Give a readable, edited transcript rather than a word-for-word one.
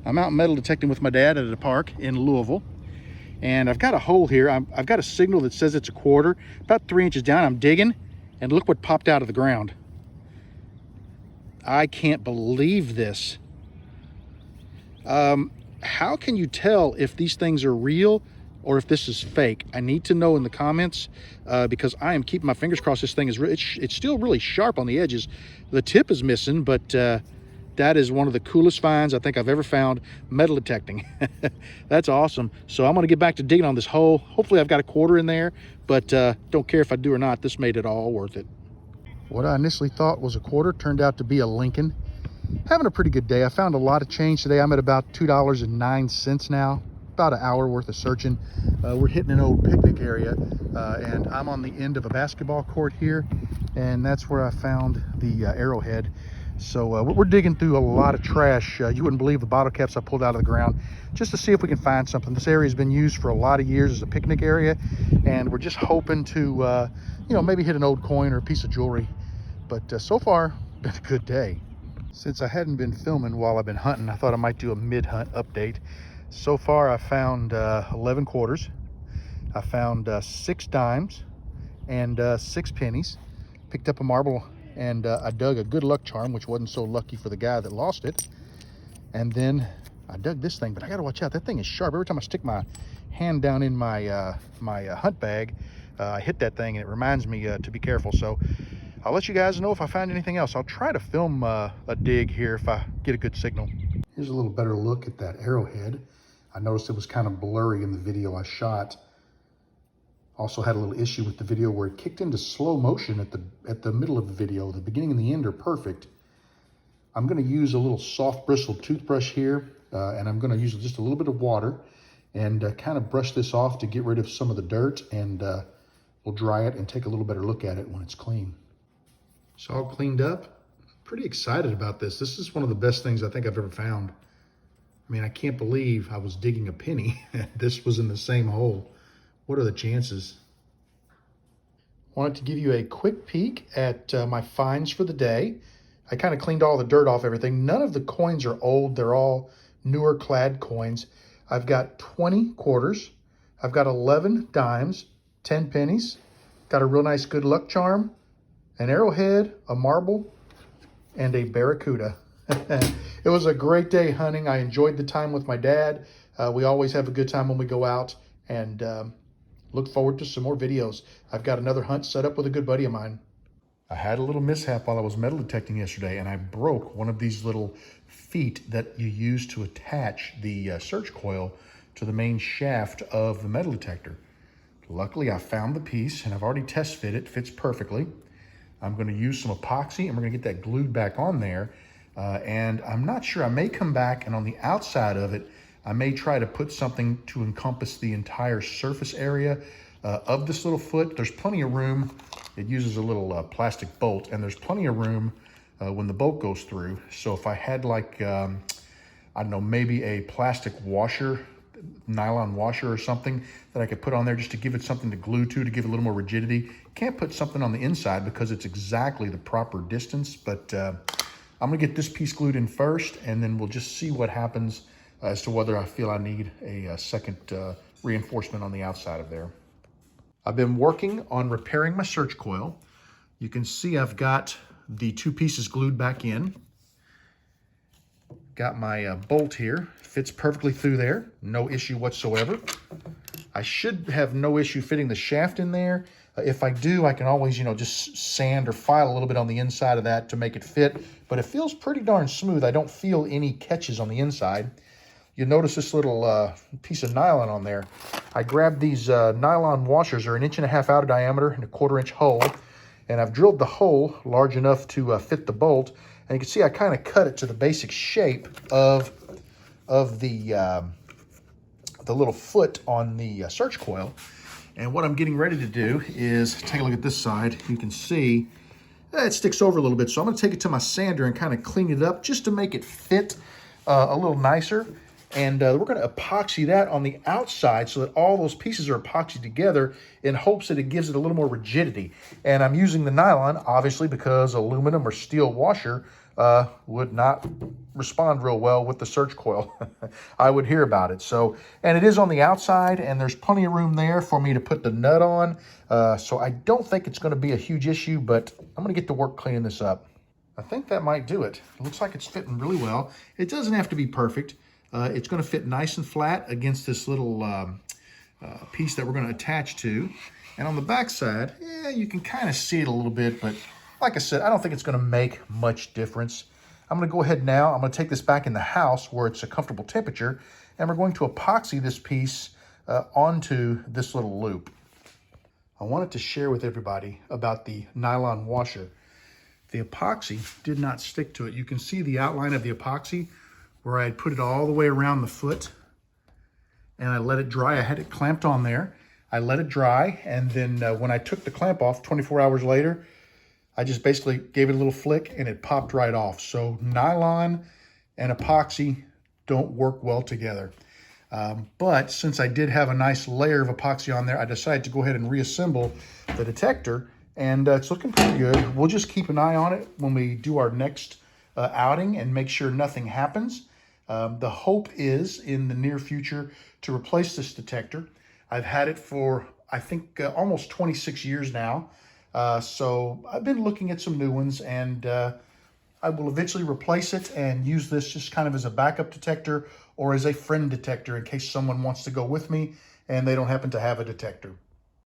I'm out metal detecting with my dad at a park in Louisville, and I've got a hole here. I've got a signal that says it's a quarter. About 3 inches down, I'm digging, and look what popped out of the ground. I can't believe this. How can you tell if these things are real or if this is fake? I need to know in the comments, because I am keeping my fingers crossed this thing is real. It's still really sharp on the edges. The tip is missing, but that is one of the coolest finds I think I've ever found metal detecting. That's awesome. So I'm going to get back to digging on this hole. Hopefully I've got a quarter in there, but don't care if I do or not. This made it all worth it. What I initially thought was a quarter turned out to be a Lincoln. Having a pretty good day. I found a lot of change today. I'm at about $2.09 now. About an hour worth of searching. We're hitting an old picnic area, and I'm on the end of a basketball court here, and that's where I found the Arrowhead. So we're digging through a lot of trash. You wouldn't believe the bottle caps I pulled out of the ground just to see if we can find something. This area has been used for a lot of years as a picnic area, and we're just hoping to maybe hit an old coin or a piece of jewelry. But so far, been a good day. Since I hadn't been filming while I've been hunting, I thought I might do a mid-hunt update. So far, I found 11 quarters. I found 6 dimes and 6 pennies. Picked up a marble, and I dug a good luck charm, which wasn't so lucky for the guy that lost it. And then I dug this thing, but I gotta watch out. That thing is sharp. Every time I stick my hand down in my hunt bag, I hit that thing, and it reminds me to be careful. So I'll let you guys know if I find anything else. I'll try to film a dig here if I get a good signal. Here's a little better look at that Arrowhead. I noticed it was kind of blurry in the video I shot. Also had a little issue with the video where it kicked into slow motion at the middle of the video. The beginning and the end are perfect. I'm going to use a little soft bristled toothbrush here, and I'm going to use just a little bit of water and kind of brush this off to get rid of some of the dirt, and we'll dry it and take a little better look at it when it's clean. It's all cleaned up. Pretty excited about this. This is one of the best things I think I've ever found. I mean, I can't believe I was digging a penny and this was in the same hole. What are the chances? Wanted to give you a quick peek at my finds for the day. I kind of cleaned all the dirt off everything. None of the coins are old. They're all newer clad coins. I've got 20 quarters. I've got 11 dimes, 10 pennies. Got a real nice good luck charm, an arrowhead, a marble, and a barracuda. It was a great day hunting. I enjoyed the time with my dad. We always have a good time when we go out, and look forward to some more videos. I've got another hunt set up with a good buddy of mine. I had a little mishap while I was metal detecting yesterday, and I broke one of these little feet that you use to attach the search coil to the main shaft of the metal detector. Luckily, I found the piece, and I've already test fit it. Fits perfectly. I'm going to use some epoxy, and we're going to get that glued back on there. And I'm not sure, I may come back, and on the outside of it, I may try to put something to encompass the entire surface area of this little foot. There's plenty of room. It uses a little plastic bolt, and there's plenty of room when the bolt goes through. So if I had like, I don't know, maybe a plastic washer, nylon washer or something that I could put on there just to give it something to glue to give it a little more rigidity. Can't put something on the inside because it's exactly the proper distance, but I'm gonna get this piece glued in first, and then we'll just see what happens as to whether I feel I need a second reinforcement on the outside of there. I've been working on repairing my search coil. You can see I've got the 2 pieces glued back in. Got my bolt here, fits perfectly through there, no issue whatsoever. I should have no issue fitting the shaft in there. If I do, I can always, just sand or file a little bit on the inside of that to make it fit, but it feels pretty darn smooth. I don't feel any catches on the inside. You'll notice this little piece of nylon on there. I grabbed these nylon washers, are 1.5 inches out of diameter and a 1/4 inch hole, and I've drilled the hole large enough to fit the bolt. And you can see I kind of cut it to the basic shape of the little foot on the search coil. And what I'm getting ready to do is take a look at this side. You can see it sticks over a little bit. So I'm going to take it to my sander and kind of clean it up just to make it fit a little nicer. And we're going to epoxy that on the outside so that all those pieces are epoxied together in hopes that it gives it a little more rigidity. And I'm using the nylon, obviously, because aluminum or steel washer would not respond real well with the search coil. I would hear about it. So, and it is on the outside, and there's plenty of room there for me to put the nut on. So I don't think it's going to be a huge issue, but I'm going to get to work cleaning this up. I think that might do it. It looks like it's fitting really well. It doesn't have to be perfect. It's going to fit nice and flat against this little piece that we're going to attach to. And on the back side, yeah, you can kind of see it a little bit, but like I said, I don't think it's going to make much difference. I'm going to go ahead now. I'm going to take this back in the house where it's a comfortable temperature, and we're going to epoxy this piece onto this little loop. I wanted to share with everybody about the nylon washer. The epoxy did not stick to it. You can see the outline of the epoxy where I had put it all the way around the foot, and I let it dry. I had it clamped on there. I let it dry, and then when I took the clamp off 24 hours later, I just basically gave it a little flick and it popped right off. So nylon and epoxy don't work well together. But since I did have a nice layer of epoxy on there, I decided to go ahead and reassemble the detector, and it's looking pretty good. We'll just keep an eye on it when we do our next outing and make sure nothing happens. The hope is in the near future to replace this detector. I've had it for, I think, almost 26 years now. So I've been looking at some new ones, and I will eventually replace it and use this just kind of as a backup detector or as a friend detector in case someone wants to go with me and they don't happen to have a detector.